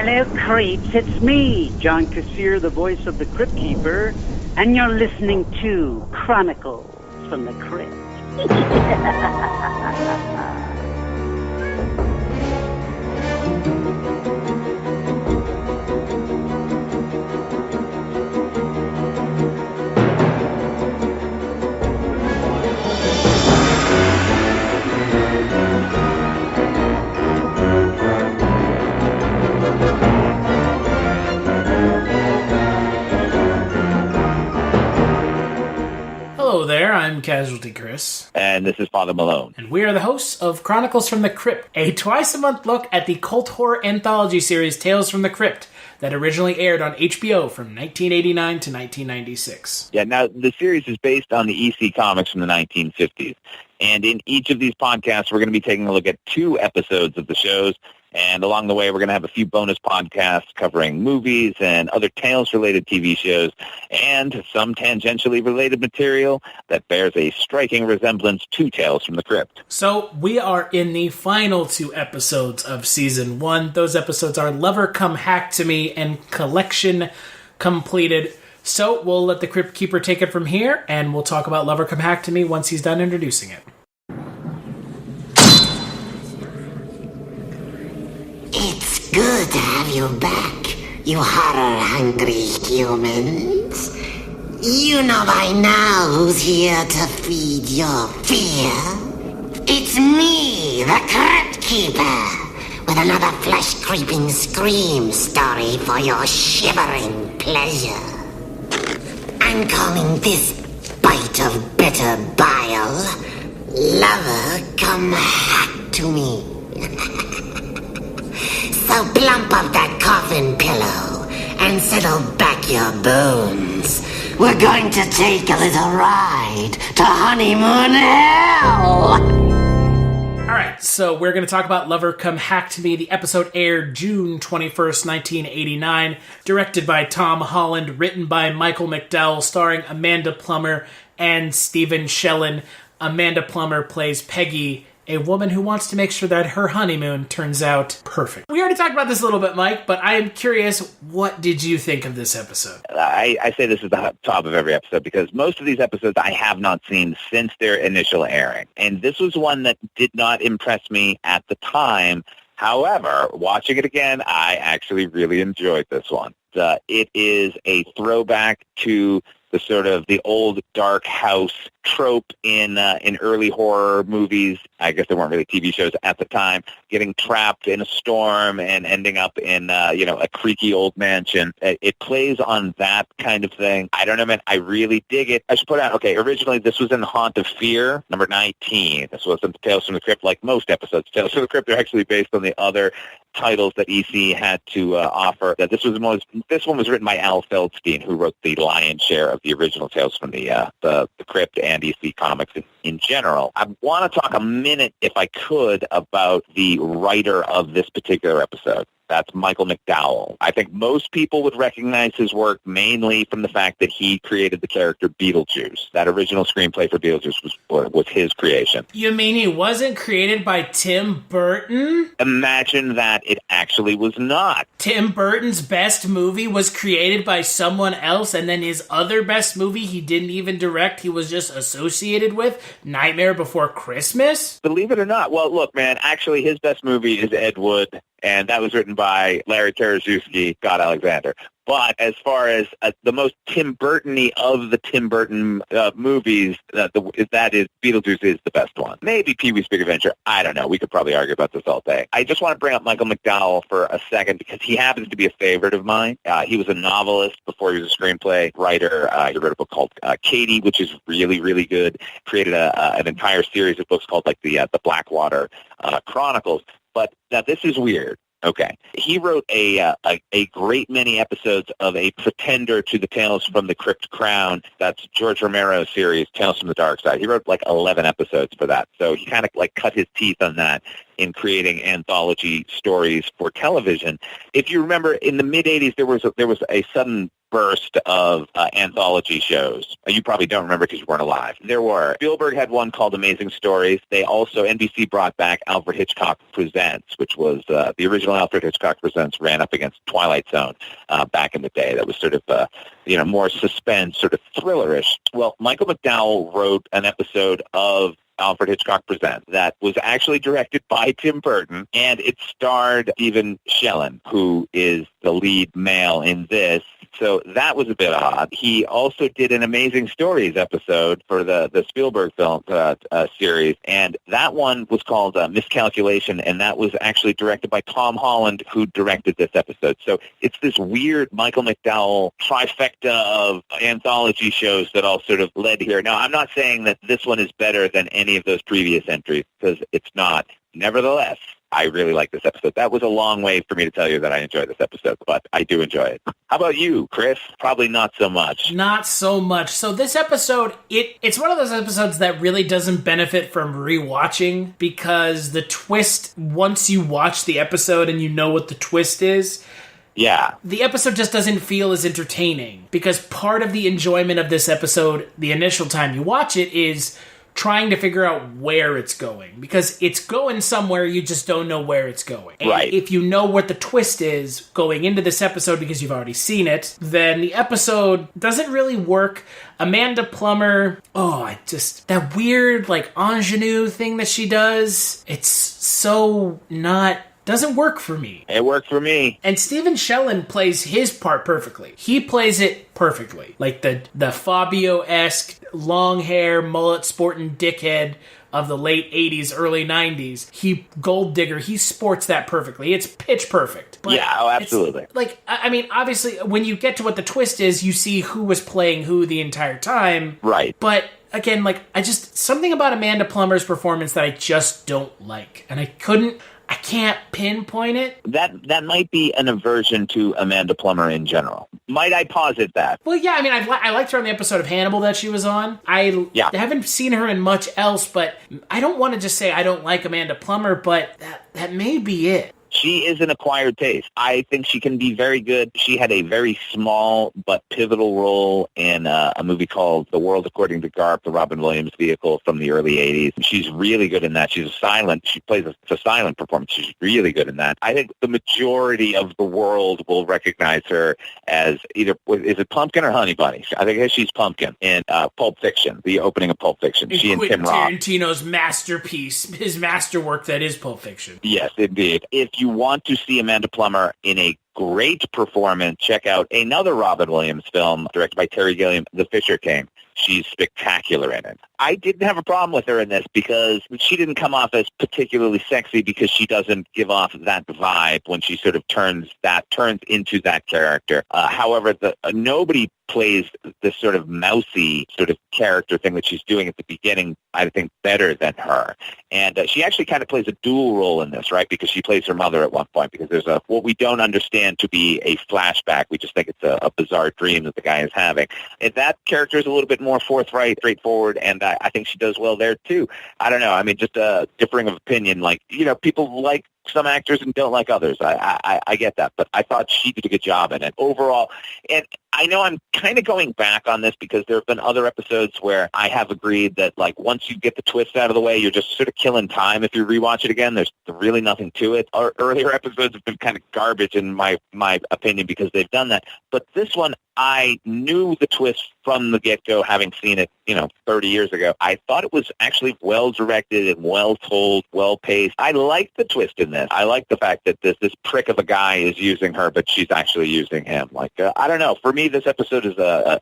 Hello, creeps. It's me, John Kassir, the voice of the Cryptkeeper, and you're listening to Chronicles from the Crypt. Hello there, I'm Casualty Chris. And this is Father Malone. And we are the hosts of Chronicles from the Crypt, a twice-a-month look at the cult horror anthology series Tales from the Crypt that originally aired on HBO from 1989 to 1996. Yeah, now the series is based on the EC comics from the 1950s. And in each of these podcasts, we're going to be taking a look at 2 episodes of the shows. And along the way, we're going to have a few bonus podcasts covering movies and other Tales-related TV shows and some tangentially related material that bears a striking resemblance to Tales from the Crypt. So we are in the final 2 episodes of Season 1. Those episodes are Lover Come Hack to Me and Collection Completed. So we'll let the Crypt Keeper take it from here, and we'll talk about Lover Come Hack to Me once he's done introducing it. It's good to have you back, you horror-hungry humans. You know by now who's here to feed your fear. It's me, the Crypt Keeper, with another flesh-creeping scream story for your shivering pleasure. I'm calling this bite of bitter bile, Lover Come Hack to Me. So plump up that coffin pillow and settle back your bones. We're going to take a little ride to honeymoon hell! Alright, so we're going to talk about Lover Come Hack to Me. The episode aired June 21st, 1989, directed by Tom Holland, written by Michael McDowell, starring Amanda-Plummer and Stephen Shellen. Amanda-Plummer plays Peggy, a woman who wants to make sure that her honeymoon turns out perfect. We already talked about this a little bit, Mike, but I am curious, what did you think of this episode? I say this is the top of every episode because most of these episodes I have not seen since their initial airing. And this was one that did not impress me at the time. However, watching it again, I actually really enjoyed this one. It is a throwback to the sort of the old dark house trope in early horror movies. I guess there weren't really TV shows at the time. Getting trapped in a storm and ending up in a creaky old mansion. It plays on that kind of thing. I don't know, man. I really dig it. I should put out. Okay, originally this was in Haunt of Fear, number 19. This wasn't Tales from the Crypt like most episodes. Tales from the Crypt are actually based on the other titles that EC had to offer. This one was written by Al Feldstein, who wrote the lion's share of the original Tales from the Crypt and EC comics in general. I want to talk a minute, if I could, about the writer of this particular episode. That's Michael McDowell. I think most people would recognize his work mainly from the fact that he created the character Beetlejuice. That original screenplay for Beetlejuice was his creation. You mean he wasn't created by Tim Burton? Imagine that it actually was not. Tim Burton's best movie was created by someone else, and then his other best movie he didn't even direct, he was just associated with, Nightmare Before Christmas? Believe it or not. Well, look, man, actually his best movie is Ed Wood, and that was written by Larry Tereszewski, Scott Alexander. But as far as the most Tim Burton-y of the Tim Burton movies, that is Beetlejuice is the best one. Maybe Pee-wee's Big Adventure. I don't know. We could probably argue about this all day. I just want to bring up Michael McDowell for a second because he happens to be a favorite of mine. He was a novelist before he was a screenplay writer. He wrote a book called Katie, which is really, really good. Created an entire series of books called the Blackwater Chronicles. But now this is weird. Okay. He wrote a great many episodes of a pretender to the Tales from the Crypt Crown. That's George Romero's series, Tales from the Dark Side. He wrote 11 episodes for that. So he kind of cut his teeth on that. in creating anthology stories for television. If you remember, in the mid-'80s, there was a sudden burst of anthology shows. You probably don't remember because you weren't alive. There were. Spielberg had one called Amazing Stories. They also, NBC brought back Alfred Hitchcock Presents, which was the original Alfred Hitchcock Presents ran up against Twilight Zone back in the day. That was sort of, more suspense, sort of thrillerish. Well, Michael McDowell wrote an episode of Alfred Hitchcock Presents that was actually directed by Tim Burton, and it starred Stephen Shellen, who is the lead male in this. So that was a bit odd. He also did an Amazing Stories episode for the Spielberg film series, and that one was called Miscalculation, and that was actually directed by Tom Holland, who directed this episode. So it's this weird Michael McDowell trifecta of anthology shows that all sort of led here. Now, I'm not saying that this one is better than any of those previous entries, because it's not. Nevertheless, I really like this episode. That was a long way for me to tell you that I enjoyed this episode, but I do enjoy it. How about you, Chris? Probably not so much. Not so much. So this episode, it's one of those episodes that really doesn't benefit from rewatching, because the twist, once you watch the episode and you know what the twist is, yeah, the episode just doesn't feel as entertaining, because part of the enjoyment of this episode, the initial time you watch it, is trying to figure out where it's going, because it's going somewhere, you just don't know where it's going. And right. If you know what the twist is going into this episode because you've already seen it, then the episode doesn't really work. Amanda-Plummer, that weird, ingenue thing that she does, it's so not... doesn't work for me. It worked for me. And Stephen Shellen plays his part perfectly. He plays it perfectly. Like the Fabio-esque, long hair, mullet sporting dickhead of the late 80s, early 90s. Gold digger, he sports that perfectly. It's pitch perfect. But yeah, absolutely. Obviously, when you get to what the twist is, you see who was playing who the entire time. Right. But again, something about Amanda-Plummer's performance that I just don't like. And I can't pinpoint it. That might be an aversion to Amanda-Plummer in general. Might I posit that? Well, yeah, I liked her on the episode of Hannibal that she was on. I haven't seen her in much else, but I don't want to just say I don't like Amanda-Plummer, but that may be it. She is an acquired taste. I think she can be very good. She had a very small but pivotal role in a movie called The World According to Garp, the Robin Williams vehicle from the early 80s. She's really good in that. She plays a silent performance. She's really good in that. I think the majority of the world will recognize her as either, is it Pumpkin or Honey Bunny? I think she's Pumpkin in Pulp Fiction, the opening of Pulp Fiction. She and Tim Roth. Tarantino's masterpiece, his masterwork that is Pulp Fiction. Yes, indeed. If you want to see Amanda-Plummer in a great performance, check out another Robin Williams film directed by Terry Gilliam, The Fisher King. She's spectacular in it. I didn't have a problem with her in this because she didn't come off as particularly sexy, because she doesn't give off that vibe when she sort of turns into that character. However, nobody plays this sort of mousy sort of character thing that she's doing at the beginning, I think, better than her. And she actually kind of plays a dual role in this, right? Because she plays her mother at one point, because there's what we don't understand to be a flashback. We just think it's a bizarre dream that the guy is having. And that character is a little bit more forthright, straightforward, and I think she does well there too. I don't know. I mean, just a differing of opinion. People like some actors and don't like others. I get that, but I thought she did a good job in it overall. And I know I'm kind of going back on this because there have been other episodes where I have agreed that once you get the twist out of the way, you're just sort of killing time. If you rewatch it again, there's really nothing to it. Our earlier episodes have been kind of garbage in my opinion because they've done that. But this one, I knew the twist from the get-go, having seen it, 30 years ago. I thought it was actually well-directed and well-told, well-paced. I liked the twist in this. I like the fact that this prick of a guy is using her, but she's actually using him. I don't know. For me, this episode is a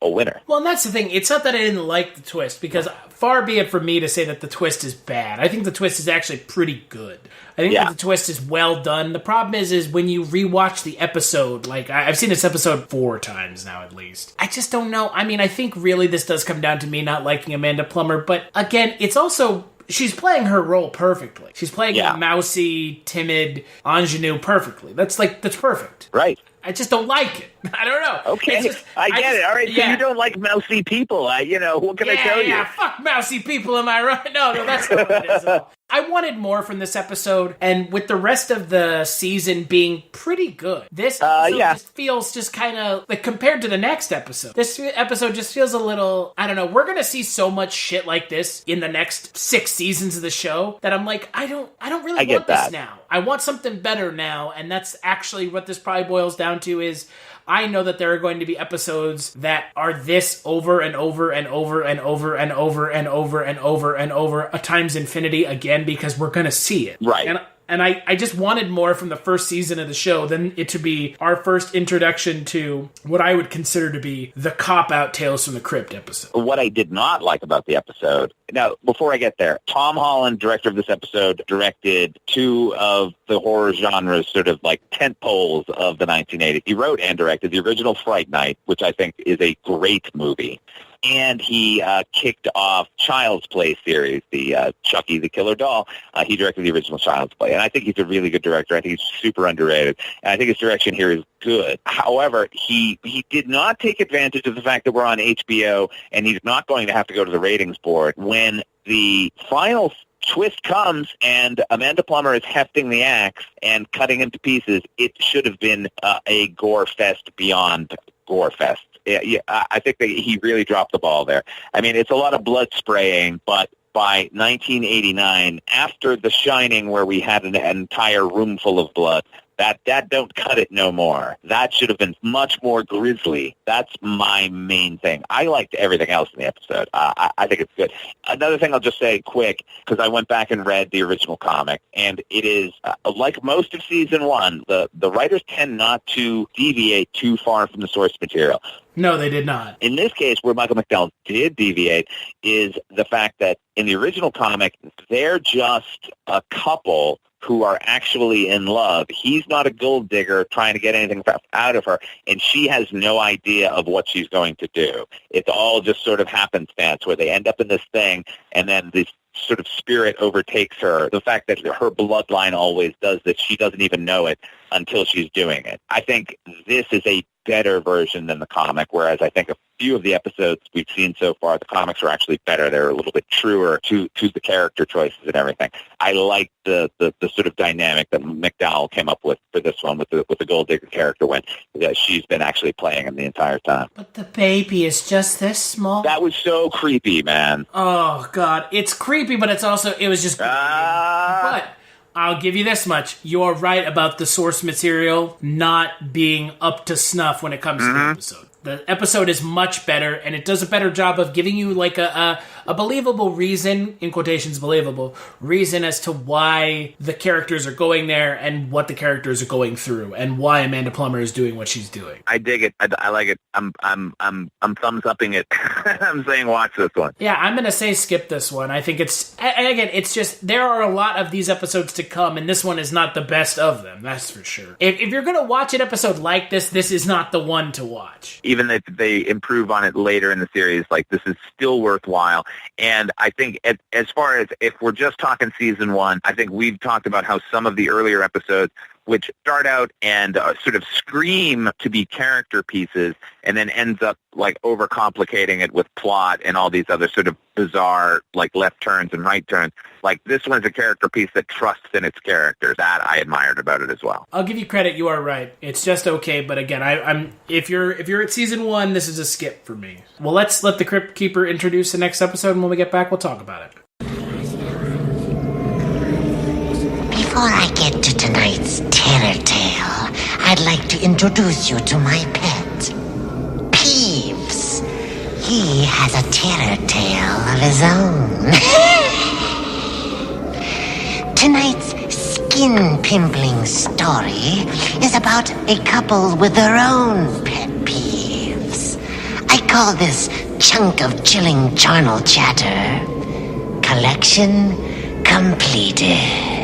winner. Well, and that's the thing. It's not that I didn't like the twist, because far be it from me to say that the twist is bad. I think the twist is actually pretty good. I think that the twist is well done. The problem is when you rewatch the episode, I've seen this episode 4 times now at least. I just don't know. I mean, I think really this does come down to me not liking Amanda-Plummer, but again, it's also... she's playing her role perfectly. She's playing a mousy, timid ingenue perfectly. That's perfect. Right. I just don't like it. I don't know. Okay, I get it. All right, so you don't like mousy people. What can I tell you? Yeah, fuck mousy people, am I right? No, that's not what it is. I wanted more from this episode, and with the rest of the season being pretty good, this episode just feels just kind of, like, compared to the next episode, this episode just feels a little, I don't know, we're gonna see so much shit like this in the next 6 seasons of the show that I'm like, I don't really want this now. I want something better now, and that's actually what this probably boils down to is, I know that there are going to be episodes that are this over and over and over and over and over and over and over and over times infinity again, because we're going to see it. Right. And I just wanted more from the first season of the show than it to be our first introduction to what I would consider to be the cop-out Tales from the Crypt episode. What I did not like about the episode, now, before I get there, Tom Holland, director of this episode, directed 2 of the horror genre's sort of like tent poles of the 1980s. He wrote and directed the original Fright Night, which I think is a great movie. And he kicked off Child's Play series, the Chucky the Killer Doll. He directed the original Child's Play. And I think he's a really good director. I think he's super underrated. And I think his direction here is good. However, he did not take advantage of the fact that we're on HBO and he's not going to have to go to the ratings board when the final twist comes and Amanda-Plummer is hefting the axe and cutting him to pieces. It should have been a gore fest beyond gore fest. Yeah, I think that he really dropped the ball there. I mean, it's a lot of blood spraying, but by 1989, after The Shining, where we had an entire room full of blood, that don't cut it no more. That should have been much more grisly. That's my main thing. I liked everything else in the episode. I think it's good. Another thing I'll just say quick, because I went back and read the original comic, and it is, like most of Season 1, the writers tend not to deviate too far from the source material. No, they did not. In this case, where Michael McDowell did deviate is the fact that in the original comic, they're just a couple who are actually in love. He's not a gold digger trying to get anything out of her, and she has no idea of what she's going to do. It's all just sort of happenstance where they end up in this thing, and then this sort of spirit overtakes her. The fact that her bloodline always does this, she doesn't even know it until she's doing it. I think this is a better version than the comic, whereas I think a few of the episodes we've seen so far, the comics are actually better. They're a little bit truer to the character choices and everything. I like the sort of dynamic that McDowell came up with for this one with the Gold Digger character when she's been actually playing him the entire time. But the baby is just this small. That was so creepy, man. Oh, God. It's creepy, but it was just creepy. But I'll give you this much. You're right about the source material not being up to snuff when it comes to the episode. The episode is much better, and it does a better job of giving you like a believable reason, in quotations believable, reason as to why the characters are going there and what the characters are going through and why Amanda-Plummer is doing what she's doing. I dig it. I like it. I'm thumbs upping it. I'm saying watch this one. Yeah, I'm going to say skip this one. I think it's just, there are a lot of these episodes to come, and this one is not the best of them, that's for sure. If you're going to watch an episode like this, this is not the one to watch. Even if they improve on it later in the series, like, this is still worthwhile. And I think as far as if we're just talking Season 1, I think we've talked about how some of the earlier episodes, which start out and sort of scream to be character pieces and then ends up like overcomplicating it with plot and all these other sort of bizarre like left turns and right turns. Like, this one's a character piece that trusts in its characters. That I admired about it as well. I'll give you credit. You are right. It's just okay. But again, I'm if you're at Season 1, this is a skip for me. Well, let's let the Crypt Keeper introduce the next episode, and when we get back, we'll talk about it. Before I get to tonight's terror tale, I'd like to introduce you to my pet, Peeves. He has a terror tale of his own. Tonight's skin-pimpling story is about a couple with their own pet peeves. I call this chunk of chilling charnel chatter collection completed.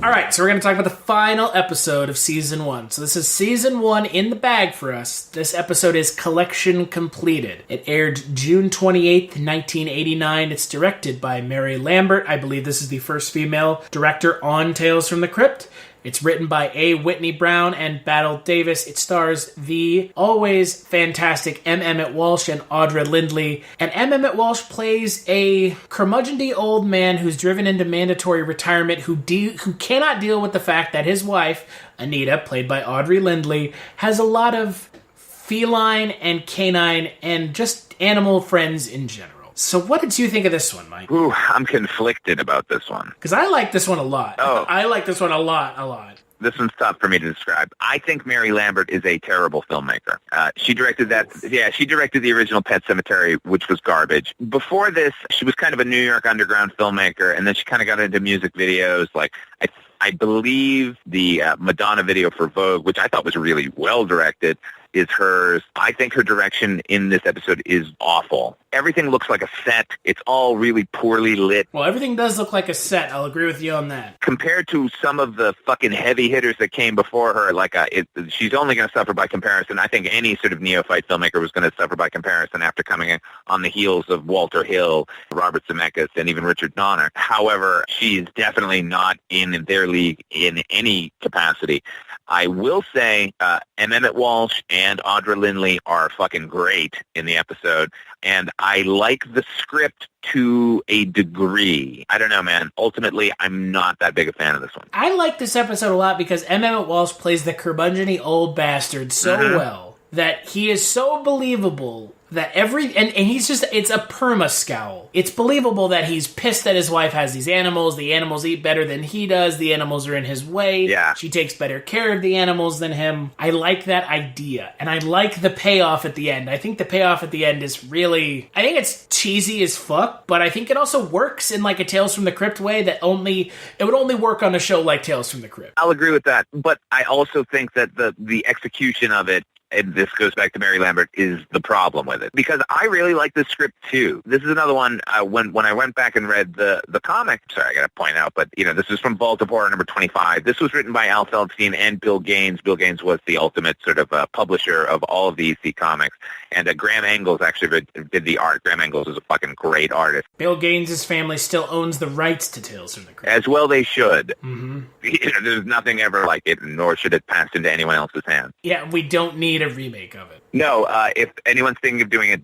All right, so we're going to talk about the final episode of Season 1. So this is Season 1 in the bag for us. This episode is Collection Completed. It aired June 28th, 1989. It's directed by Mary Lambert. I believe this is the first female director on Tales from the Crypt. It's written by A. Whitney Brown and Battle Davis. It stars the always fantastic M. Emmett-Walsh and Audra Lindley. And M. Emmett-Walsh plays a curmudgeonly old man who's driven into mandatory retirement who cannot deal with the fact that his wife, Anita, played by Audrey Lindley, has a lot of feline and canine and just animal friends in general. So what did you think of this one, Mike? Ooh, I'm conflicted about this one. Because I like this one a lot. Oh. I like this one a lot. This one's tough for me to describe. I think Mary Lambert is a terrible filmmaker. She directed the original Pet Sematary, which was garbage. Before this, she was kind of a New York underground filmmaker, and then she kind of got into music videos. Like, I believe the Madonna video for Vogue, which I thought was really well directed, is hers. I think her direction in this episode is awful. Everything looks like a set. It's all really poorly lit. Well, everything does look like a set. I'll agree with you on that. Compared to some of the fucking heavy hitters that came before her, she's only going to suffer by comparison. I think any sort of neophyte filmmaker was going to suffer by comparison after coming on the heels of Walter Hill, Robert Zemeckis, and even Richard Donner. However, she's definitely not in their league in any capacity. I will say Emmett-Walsh and Audra Lindley are fucking great in the episode, and I like the script to a degree. I don't know, man. Ultimately, I'm not that big a fan of this one. I like this episode a lot because Emmett-Walsh plays the curmudgeon-y old bastard so well that he is so believable that and he's just, it's a perma scowl. It's believable that he's pissed that his wife has these animals. The animals eat better than he does. The animals are in his way. Yeah. She takes better care of the animals than him. I like that idea. And I like the payoff at the end. I think the payoff at the end is really, I think it's cheesy as fuck, but I think it also works in like a Tales from the Crypt way that it would only work on a show like Tales from the Crypt. I'll agree with that. But I also think that the execution of it, and this goes back to Mary Lambert, is the problem with it. Because I really like this script, too. This is another one, when I went back and read the comic, sorry, I got to point out, but, this is from Vault of Horror number 25. This was written by Al Feldstein and Bill Gaines. Bill Gaines was the ultimate sort of publisher of all of the EC comics. And Graham Engels actually did the art. Graham Engels is a fucking great artist. Bill Gaines' family still owns the rights to Tales from the Crypt. As well they should. Mm-hmm. There's nothing ever like it, nor should it pass into anyone else's hands. Yeah, we don't need a remake of it. No, if anyone's thinking of doing it,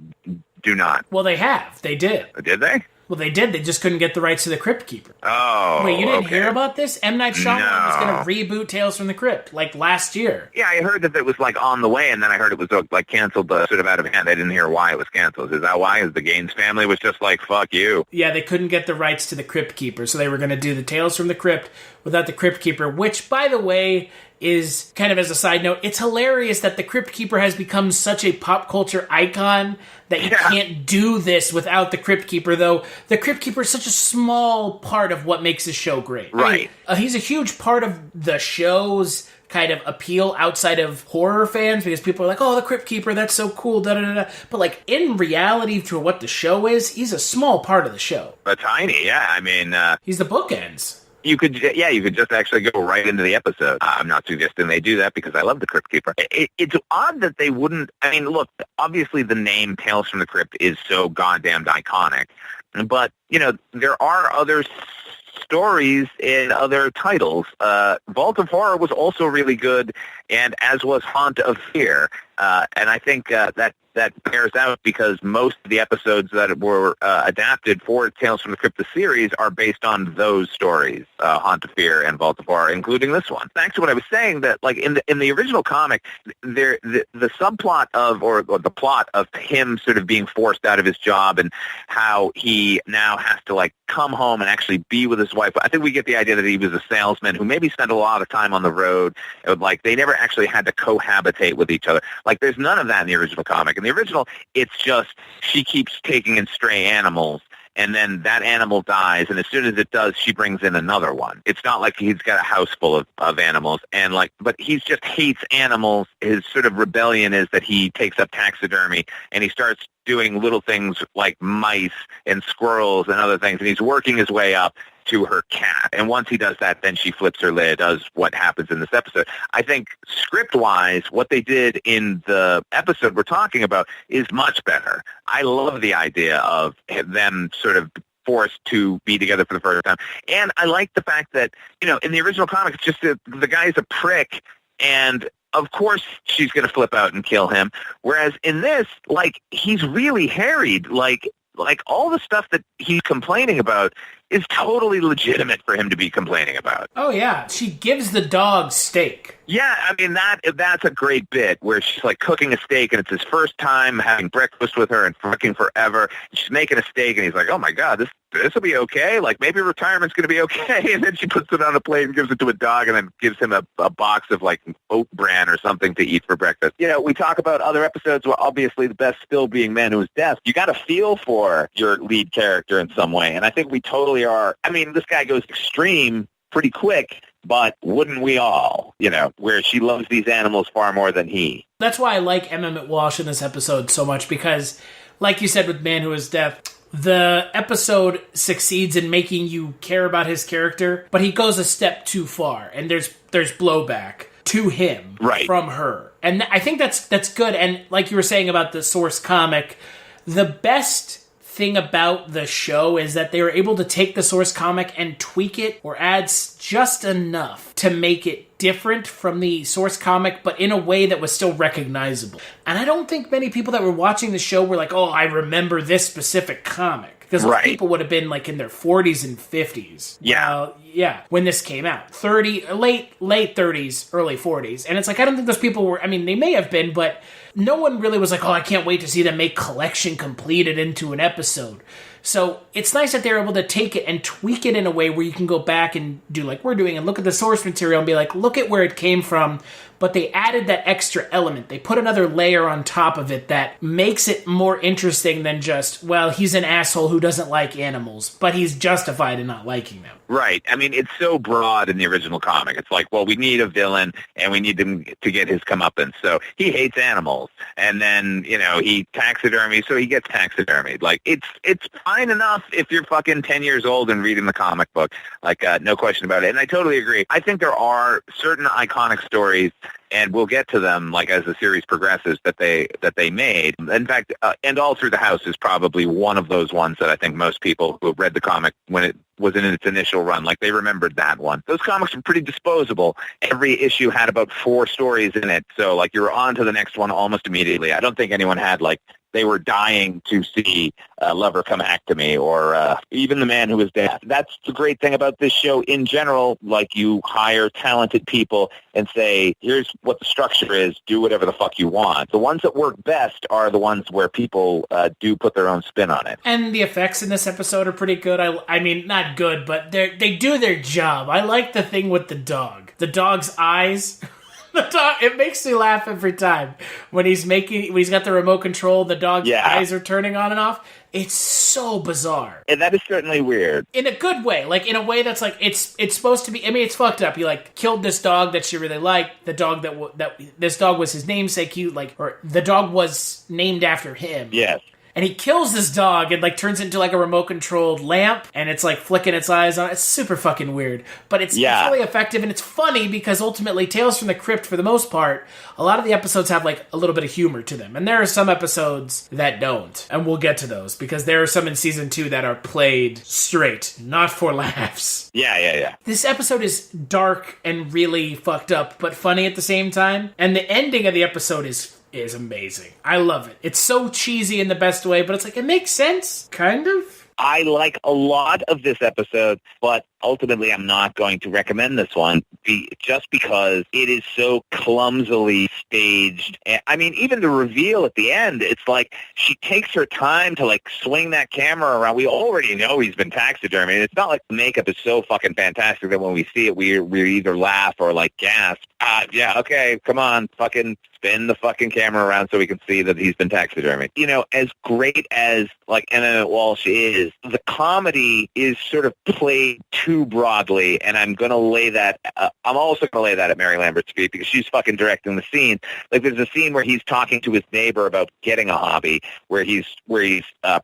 do not. Well, they have. They did. Did they? Well, they did. They just couldn't get the rights to the Crypt Keeper. Oh, wait, you didn't okay. hear about this? M. Night Shyamalan was going to reboot Tales from the Crypt, like last year. Yeah, I heard that it was like on the way, and then I heard it was like canceled sort of out of hand. I didn't hear why it was canceled. Is that why? Is the Gaines family was just like, fuck you? Yeah, they couldn't get the rights to the Crypt Keeper, so they were going to do the Tales from the Crypt without the Crypt Keeper, which, by the way, is kind of as a side note, it's hilarious that the Crypt Keeper has become such a pop culture icon that you can't do this without the Crypt Keeper, though the Crypt Keeper is such a small part of what makes this show great. Right. I mean, he's a huge part of the show's kind of appeal outside of horror fans because people are like, oh, the Crypt Keeper, that's so cool, da-da-da-da. But like in reality to what the show is, he's a small part of the show. A tiny, yeah. I mean... he's the bookends. You could just actually go right into the episode. I'm not suggesting they do that because I love the Crypt Keeper. It's odd that they wouldn't. I mean, look, obviously the name Tales from the Crypt is so goddamn iconic, but there are other stories in other titles. Vault of Horror was also really good, and as was Haunt of Fear. And I think that bears out because most of the episodes that were adapted for Tales from the Crypt the series are based on those stories, Haunt of Fear and Vault of Horror, including this one. Thanks to what I was saying, that like in the original comic, the subplot or the plot of him sort of being forced out of his job and how he now has to like come home and actually be with his wife. I think we get the idea that he was a salesman who maybe spent a lot of time on the road. Like they never actually had to cohabitate with each other. Like there's none of that in the original comic. In the original, it's just she keeps taking in stray animals, and then that animal dies, and as soon as it does, she brings in another one. It's not like he's got a house full of animals, but he just hates animals. His sort of rebellion is that he takes up taxidermy, and he starts doing little things like mice and squirrels and other things, and he's working his way up to her cat. And once he does that, then she flips her lid, does what happens in this episode. I think script-wise, what they did in the episode we're talking about is much better. I love the idea of them sort of forced to be together for the first time. And I like the fact that, in the original comic, it's just the guy's a prick, and of course she's going to flip out and kill him. Whereas in this, like, he's really harried. Like all the stuff that he's complaining about is totally legitimate for him to be complaining about. Oh, yeah. She gives the dog steak. Yeah, I mean, that's a great bit where she's, like, cooking a steak, and it's his first time having breakfast with her and fucking forever. She's making a steak, and he's like, oh, my God, this will be okay. Like, maybe retirement's going to be okay. And then she puts it on a plate and gives it to a dog and then gives him a box of, like, oat bran or something to eat for breakfast. We talk about other episodes where obviously the best still being Man Who Is Deaf. You got to feel for your lead character in some way, and I think we totally are. I mean, this guy goes extreme pretty quick, but wouldn't we all, where she loves these animals far more than he. That's why I like Emmett-walsh in this episode so much, because, like you said with Man Who Is Deaf, the episode succeeds in making you care about his character, but he goes a step too far, and there's blowback to him from her. And I think that's good, and like you were saying about the source comic, the best thing about the show is that they were able to take the source comic and tweak it or add just enough to make it different from the source comic, but in a way that was still recognizable. And I don't think many people that were watching the show were like, oh, I remember this specific comic. Because people would have been like in their 40s and 50s. Yeah. When this came out. Late 30s, early 40s. And it's like, I don't think those people were, I mean, they may have been, but no one really was like, oh, I can't wait to see them make Collection completed into an episode. So it's nice that they're able to take it and tweak it in a way where you can go back and do like we're doing and look at the source material and be like, look at where it came from. But they added that extra element. They put another layer on top of it that makes it more interesting than just, well, he's an asshole who doesn't like animals, but he's justified in not liking them. Right. I mean, it's so broad in the original comic. It's like, well, we need a villain and we need him to get his comeuppance. So he hates animals. And then, he taxidermy, so he gets taxidermied. Like, it's fine enough if you're fucking 10 years old and reading the comic book. Like, no question about it. And I totally agree. I think there are certain iconic stories, and we'll get to them, like, as the series progresses, that they made. In fact, And All Through the House is probably one of those ones that I think most people who have read the comic when it was in its initial run, like, they remembered that one. Those comics were pretty disposable. Every issue had about 4 stories in it, so, like, you were on to the next one almost immediately. I don't think anyone had, like, they were dying to see Lover Come Back to Me, or even The Man Who Was Deaf. That's the great thing about this show in general. Like, you hire talented people and say, here's what the structure is, do whatever the fuck you want. The ones that work best are the ones where people do put their own spin on it. And the effects in this episode are pretty good. I mean, not good, but they do their job. I like the thing with the dog. The dog's eyes... The dog, it makes me laugh every time when he's got the remote control, the dog's eyes are turning on and off. It's so bizarre. And that is certainly weird. In a good way. Like, in a way that's like, it's supposed to be, I mean, it's fucked up. He, like, killed this dog that she really liked. The dog that this dog was his namesake. Or the dog was named after him. Yes. And he kills this dog and, like, turns it into, like, a remote-controlled lamp, and it's, like, flicking its eyes on it. It's super fucking weird. But it's really effective, and it's funny because, ultimately, Tales from the Crypt, for the most part, a lot of the episodes have, like, a little bit of humor to them. And there are some episodes that don't. And we'll get to those, because there are some in Season 2 that are played straight, not for laughs. Yeah. This episode is dark and really fucked up, but funny at the same time. And the ending of the episode is amazing. I love it. It's so cheesy in the best way, but it's like, it makes sense, kind of. I like a lot of this episode, but ultimately I'm not going to recommend this one just because it is so clumsily staged. I mean, even the reveal at the end, it's like she takes her time to, like, swing that camera around. We already know he's been taxidermied. It's not like the makeup is so fucking fantastic that when we see it, we either laugh or, like, gasp. Yeah, okay, come on, fucking spin the fucking camera around so we can see that he's been taxidermied. As great as, like, Emmett-walsh is, the comedy is sort of played too broadly, and I'm going to lay that, I'm also going to lay that at Mary Lambert's feet because she's fucking directing the scene. Like, there's a scene where he's talking to his neighbor about getting a hobby, where he's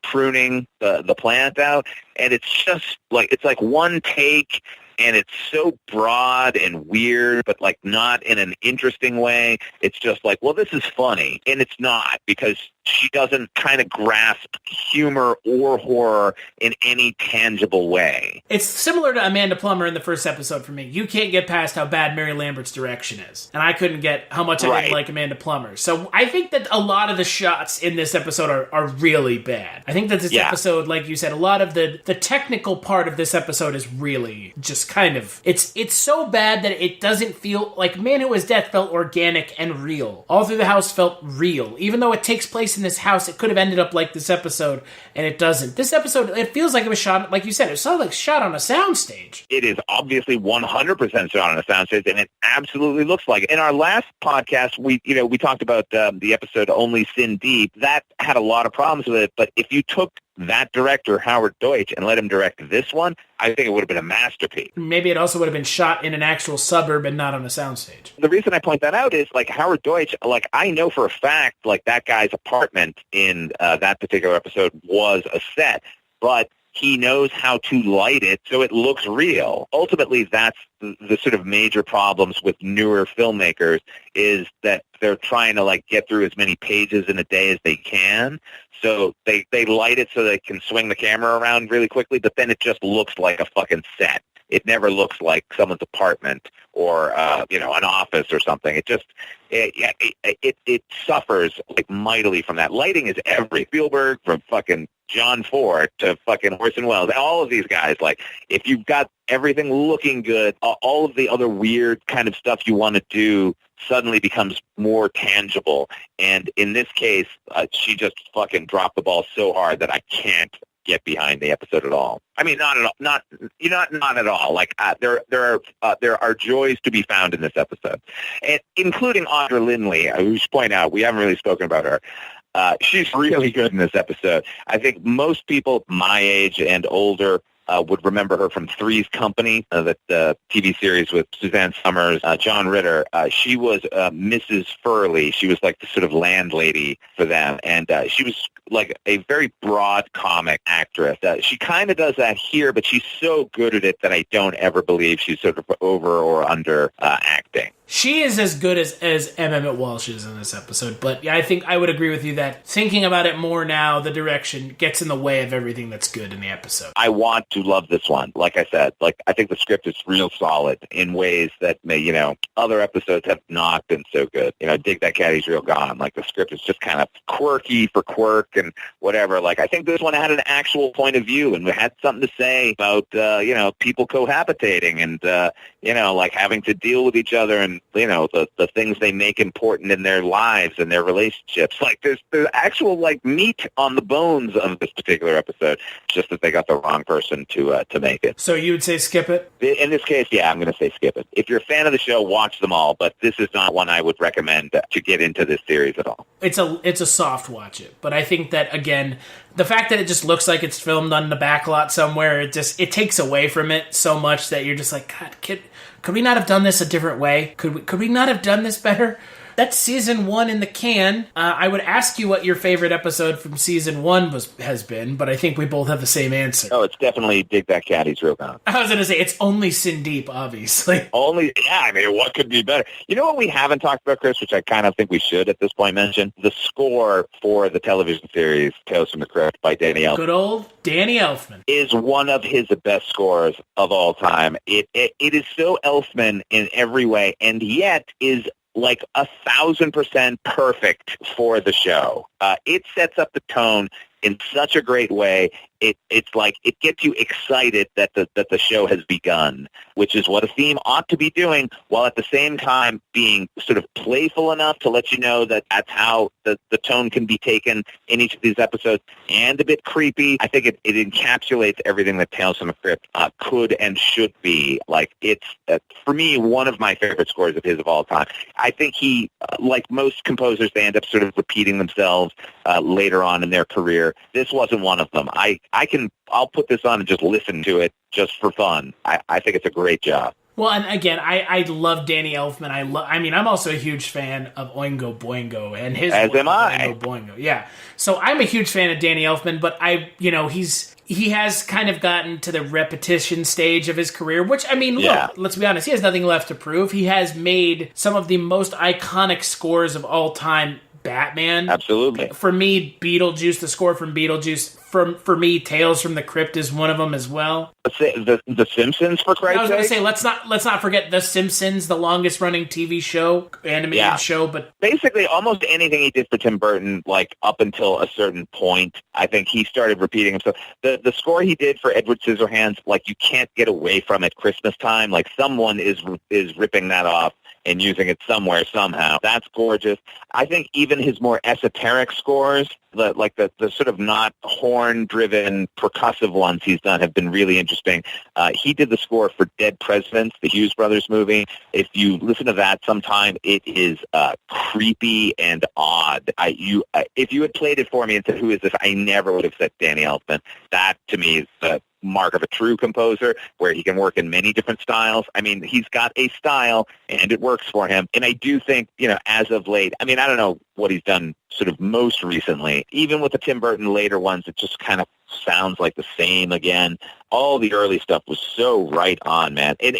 pruning the plant out, and it's just like, it's like one take, and it's so broad and weird, but, like, not in an interesting way. It's just like, well, this is funny. And it's not, because she doesn't kind of grasp humor or horror in any tangible way. It's similar to Amanda Plummer in the first episode for me. You can't get past how bad Mary Lambert's direction is. And I couldn't get how much I didn't like Amanda Plummer. So I think that a lot of the shots in this episode are really bad. I think that this episode, like you said, a lot of the technical part of this episode is really just kind of... It's so bad that it doesn't feel... Like, Man Who Was Death felt organic and real. All Through the House felt real. Even though it takes place in this house, it could have ended up like this episode, and it doesn't. This episode, it feels like it was shot, like you said, it sounded like shot on a soundstage. It is obviously 100% shot on a soundstage, and it absolutely looks like it. In our last podcast, we talked about the episode Only Sin Deep. That had a lot of problems with it, but if you took that director, Howard Deutsch, and let him direct this one, I think it would have been a masterpiece. Maybe it also would have been shot in an actual suburb and not on a soundstage. The reason I point that out is, like, Howard Deutsch, like, I know for a fact, like, that guy's apartment in that particular episode was a set, but he knows how to light it so it looks real. Ultimately, that's the sort of major problems with newer filmmakers, is that they're trying to, like, get through as many pages in a day as they can. So they light it so they can swing the camera around really quickly, but then it just looks like a fucking set. It never looks like someone's apartment or, an office or something. It just, it suffers, like, mightily from that. Lighting is every Spielberg, from fucking John Ford to fucking Orson Welles, all of these guys. Like, if you've got everything looking good, all of the other weird kind of stuff you want to do suddenly becomes more tangible. And in this case, she just fucking dropped the ball so hard that I can't get behind the episode at all. I mean, not at all. Not at all. Like, there are joys to be found in this episode, and including Audra Lindley, who should point out we haven't really spoken about her. She's really good in this episode. I think most people my age and older would remember her from Three's Company, that TV series with Suzanne Summers, John Ritter. She was Mrs. Furley. She was like the sort of landlady for them, and she was like a very broad comic actress. She kind of does that here, but she's so good at it that I don't ever believe she's sort of over or under acting. She is as good as Emmett-Walsh is in this episode, but yeah, I think I would agree with you that thinking about it more now, the direction gets in the way of everything that's good in the episode. I want to love this one. Like I said, I think the script is real solid in ways that other episodes have not been so good. Dig That Cat, He's Real Gone. Like, the script is just kind of quirky for quirk and whatever. Like, I think this one had an actual point of view and had something to say about people cohabitating and like having to deal with each other and the things they make important in their lives and their relationships. Like, there's actual, like, meat on the bones of this particular episode. It's just that they got the wrong person to make it. So you would say skip it? In this case, yeah, I'm going to say skip it. If you're a fan of the show, watch them all, but this is not one I would recommend to get into this series at all. It's a soft watch it, but I think that, again, the fact that it just looks like it's filmed on the backlot somewhere, it takes away from it so much that you're just like, God, could we not have done this a different way? Could we not have done this better? That's season 1 in the can. I would ask you what your favorite episode from season 1 has been, but I think we both have the same answer. Oh, it's definitely Dig That Cat, He's Real Gone. I was going to say, it's only Sin Deep, obviously. I mean, what could be better? You know what we haven't talked about, Chris, which I kind of think we should at this point mention? The score for the television series Tales from the Crypt by Danny Elfman. Good old Danny Elfman. Is one of his best scores of all time. It is so Elfman in every way, and yet is like 1,000% perfect for the show. It sets up the tone in such a great way. It's like it gets you excited that the show has begun, which is what a theme ought to be doing, while at the same time being sort of playful enough to let you know that that's how the tone can be taken in each of these episodes, and a bit creepy. I think it encapsulates everything that Tales from the Crypt could and should be. Like, it's, for me, one of my favorite scores of his of all time. I think he, like most composers, they end up sort of repeating themselves later on in their career. This wasn't one of them. I'll put this on and just listen to it just for fun. I think it's a great job. Well, and again, I love Danny Elfman. I'm also a huge fan of Oingo Boingo and his. As am I. Oingo Boingo, yeah. So I'm a huge fan of Danny Elfman, but he has kind of gotten to the repetition stage of his career, which, I mean, look, let's be honest, he has nothing left to prove. He has made some of the most iconic scores of all time Batman. Absolutely. For me, Beetlejuice, the score from Beetlejuice, for me, Tales from the Crypt is one of them as well. The Simpsons, for Christ's sake. I was going to say, let's not forget The Simpsons, the longest running TV show, animated show. But basically, almost anything he did for Tim Burton, like up until a certain point, I think he started repeating himself. The score he did for Edward Scissorhands, like you can't get away from at Christmas time. Like someone is ripping that off and using it somewhere, somehow. That's gorgeous. I think even his more esoteric scores, the sort of not horn-driven, percussive ones he's done have been really interesting. He did the score for Dead Presidents, the Hughes Brothers movie. If you listen to that sometime, it is creepy and odd. If you had played it for me and said, who is this, I never would have said Danny Elfman. That, to me, is the mark of a true composer, where he can work in many different styles. I mean, he's got a style, and it works for him. And I do think, as of late, I mean, I don't know what he's done sort of most recently. Even with the Tim Burton later ones, it just kind of sounds like the same again. All the early stuff was so right on, man. And,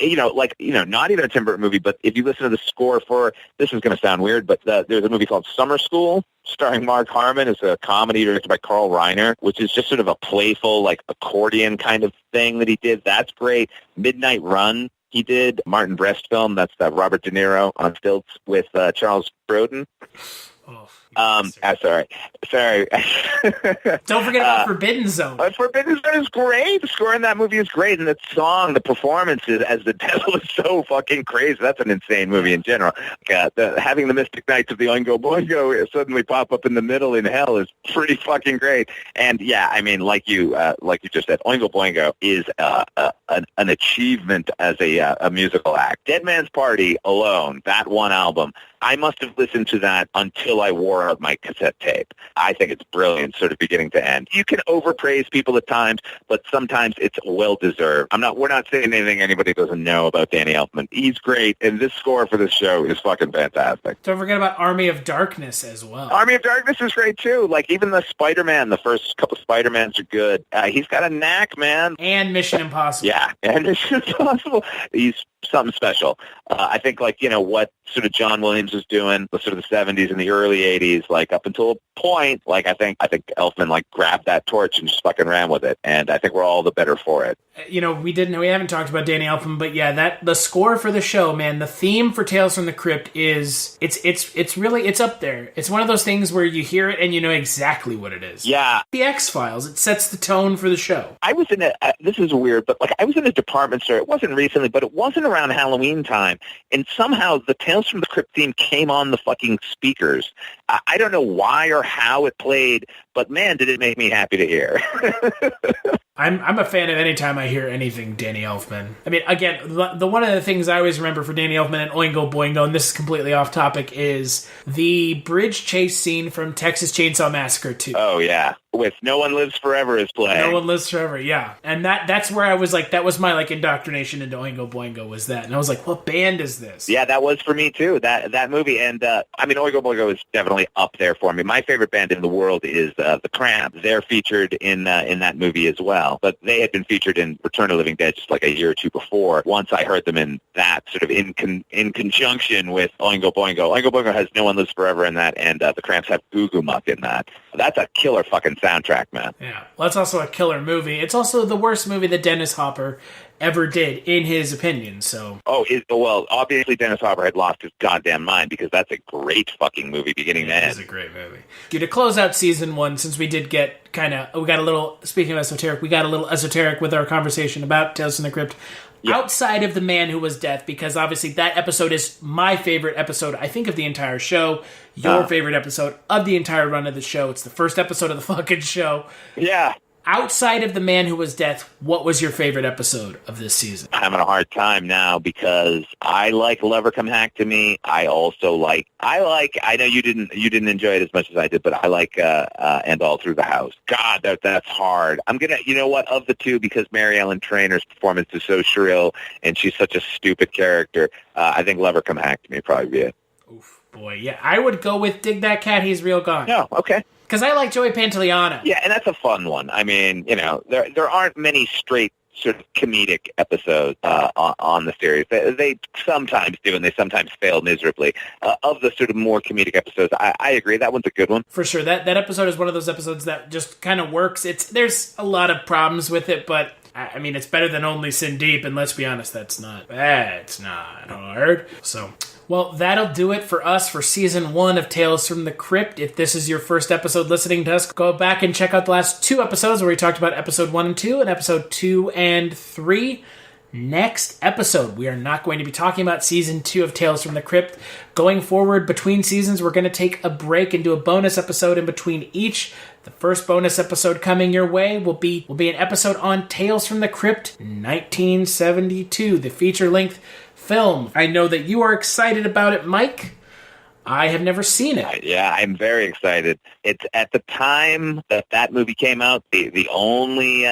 not even a Tim Burton movie, but if you listen to the score for, this is going to sound weird, but there's a movie called Summer School, starring Mark Harmon. It's a comedy directed by Carl Reiner, which is just sort of a playful, like, accordion kind of thing that he did. That's great. Midnight Run, he did. Martin Brest film, that's that Robert De Niro on stilts with Charles Grodin. Sorry. Don't forget about Forbidden Zone. Forbidden Zone is great. The score in that movie is great, and the song, the performances as the devil is so fucking crazy. That's an insane movie in general. Having the Mystic Knights of the Oingo Boingo suddenly pop up in the middle in hell is pretty fucking great. And yeah, I mean, like you just said, Oingo Boingo is an achievement as a musical act. Dead Man's Party alone, that one album, I must have listened to that until I wore out my cassette tape. I think it's brilliant, sort of beginning to end. You can overpraise people at times, but sometimes it's well-deserved. We're not saying anything anybody doesn't know about Danny Elfman. He's great, and this score for this show is fucking fantastic. Don't forget about Army of Darkness as well. Army of Darkness is great, too. Like, even the Spider-Man, the first couple of Spider-Mans are good. He's got a knack, man. And Mission Impossible. Yeah, and Mission Impossible. He's something special. I think, what sort of John Williams was doing, the sort of the 70s and the early 80s, like, up until a point, like, I think Elfman, grabbed that torch and just fucking ran with it, and I think we're all the better for it. We haven't talked about Danny Elfman, but yeah, the score for the show, man, the theme for Tales from the Crypt is, it's really, it's up there. It's one of those things where you hear it and you know exactly what it is. Yeah. The X-Files, it sets the tone for the show. I was in this is weird, but I was in a department store, it wasn't recently, but it wasn't around Halloween time, and somehow the Tales from the Crypt theme came on the fucking speakers. I don't know why or how it played, but man, did it make me happy to hear. I'm a fan of any time I hear anything Danny Elfman. I mean, again, the one of the things I always remember for Danny Elfman and Oingo Boingo, and this is completely off topic, is the bridge chase scene from Texas Chainsaw Massacre 2. Oh, yeah. With No One Lives Forever is playing. No One Lives Forever, yeah. And that's where I was like, that was my indoctrination into Oingo Boingo was that. And I was like, what band is this? Yeah, that was for me too, that movie. And Oingo Boingo is definitely up there for me. My favorite band in the world is the Cramps. They're featured in that movie as well. But they had been featured in Return of the Living Dead just like a year or two before. Once I heard them in that, sort of in conjunction with Oingo Boingo. Oingo Boingo has No One Lives Forever in that, and the Cramps have Goo Goo Muck in that. That's a killer fucking soundtrack, man. Yeah, well, that's also a killer movie. It's also the worst movie that Dennis Hopper ever did, in his opinion, so... Well, obviously Dennis Hopper had lost his goddamn mind, because that's a great fucking movie beginning to end. It is a great movie. To close out season 1, since we did get speaking of esoteric, we got a little esoteric with our conversation about Tales from the Crypt. Yeah. Outside of The Man Who Was Death, because obviously that episode is my favorite episode, I think, of the entire show. Your favorite episode of the entire run of the show. It's the first episode of the fucking show. Yeah. Outside of The Man Who Was Death, what was your favorite episode of this season? I'm having a hard time now because I like Lover Come Hack to Me. I also like, I know you didn't enjoy it as much as I did, but I like And All Through the House. God, that's hard. I'm going to, you know what, of the two, because Mary Ellen Trainor's performance is so shrill and she's such a stupid character, I think Lover Come Hack to Me would probably be it. Oof, boy, yeah. I would go with Dig That Cat, He's Real Gone. No, okay. Because I like Joey Pantoliano. Yeah, and that's a fun one. I mean, there aren't many straight sort of comedic episodes on the series. They sometimes do, and they sometimes fail miserably. Of the sort of more comedic episodes, I agree. That one's a good one. For sure. That episode is one of those episodes that just kind of works. There's a lot of problems with it, but I mean, it's better than Only Sin Deep, and let's be honest, that's not hard. So, well, that'll do it for us for Season 1 of Tales from the Crypt. If this is your first episode listening to us, go back and check out the last 2 episodes where we talked about Episode 1 and 2 and Episode 2 and 3. Next episode, we are not going to be talking about Season 2 of Tales from the Crypt. Going forward, between seasons, we're going to take a break and do a bonus episode in between each. The first bonus episode coming your way will be an episode on Tales from the Crypt 1972, the feature-length film. I know that you are excited about it, Mike. I have never seen it. Yeah, I'm very excited. It's at the time that movie came out, the only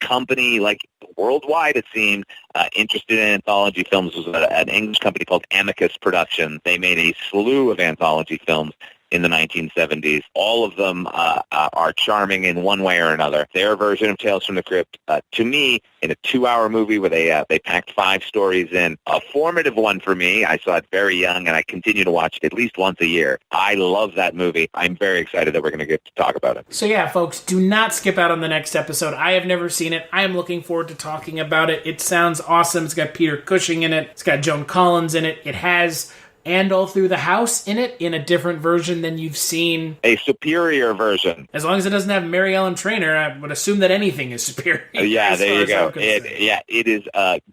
company, like worldwide it seemed, interested in anthology films was an English company called Amicus Productions. They made a slew of anthology films in the 1970s. All of them are charming in one way or another. Their version of Tales from the Crypt, to me, in a 2-hour movie where they packed 5 stories in, a formative one for me. I saw it very young, and I continue to watch it at least once a year. I love that movie. I'm very excited that we're going to get to talk about it. So yeah, folks, do not skip out on the next episode. I have never seen it. I am looking forward to talking about it. It sounds awesome. It's got Peter Cushing in it. It's got Joan Collins in it. It has And All Through the House in it, in a different version than you've seen. A superior version. As long as it doesn't have Mary Ellen Trainor, I would assume that anything is superior. Yeah, there you go. It is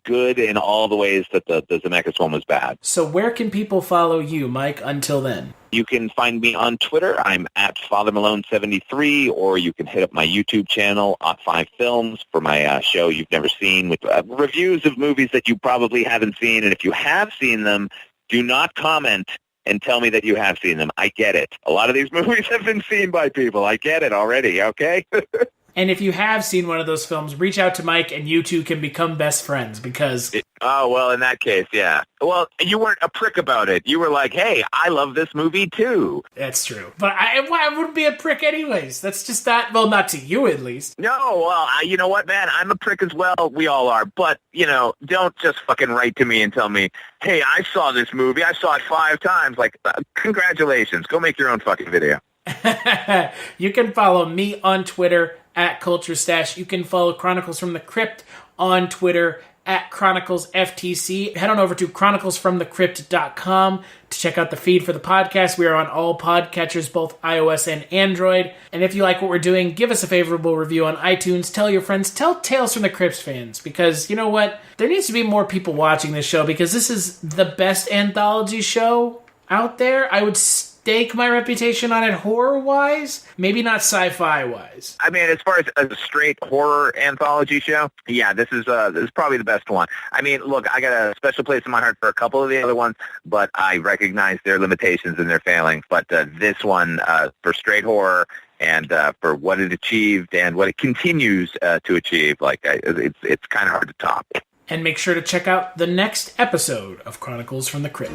good in all the ways that the Zemeckis one was bad. So where can people follow you, Mike, until then? You can find me on Twitter. I'm at Father Malone73, or you can hit up my YouTube channel, Ot5 Films, for my show you've never seen, with reviews of movies that you probably haven't seen. And if you have seen them, do not comment and tell me that you have seen them. I get it. A lot of these movies have been seen by people. I get it already, okay? And if you have seen one of those films, reach out to Mike and you two can become best friends because... Oh, well, in that case, yeah. Well, you weren't a prick about it. You were like, hey, I love this movie too. That's true. But I wouldn't be a prick anyways. That's just not, well, not to you at least. No, well, you know what, man? I'm a prick as well. We all are. But, don't just fucking write to me and tell me, hey, I saw this movie. I saw it 5 times. Like, congratulations. Go make your own fucking video. You can follow me on Twitter at Culture Stash. You can follow Chronicles from the Crypt on Twitter at ChroniclesFTC. Head on over to chroniclesfromthecrypt.com to check out the feed for the podcast. We are on all podcatchers, both iOS and Android. And if you like what we're doing, give us a favorable review on iTunes. Tell your friends. Tell Tales from the Crypt fans. Because, you know what? There needs to be more people watching this show because this is the best anthology show out there. I would stake my reputation on it horror-wise, maybe not sci-fi-wise. I mean, as far as a straight horror anthology show, yeah, this is probably the best one. I mean, look, I got a special place in my heart for a couple of the other ones, but I recognize their limitations and their failings. But this one, for straight horror and for what it achieved and what it continues to achieve, it's kind of hard to top. And make sure to check out the next episode of Chronicles from the Crypt.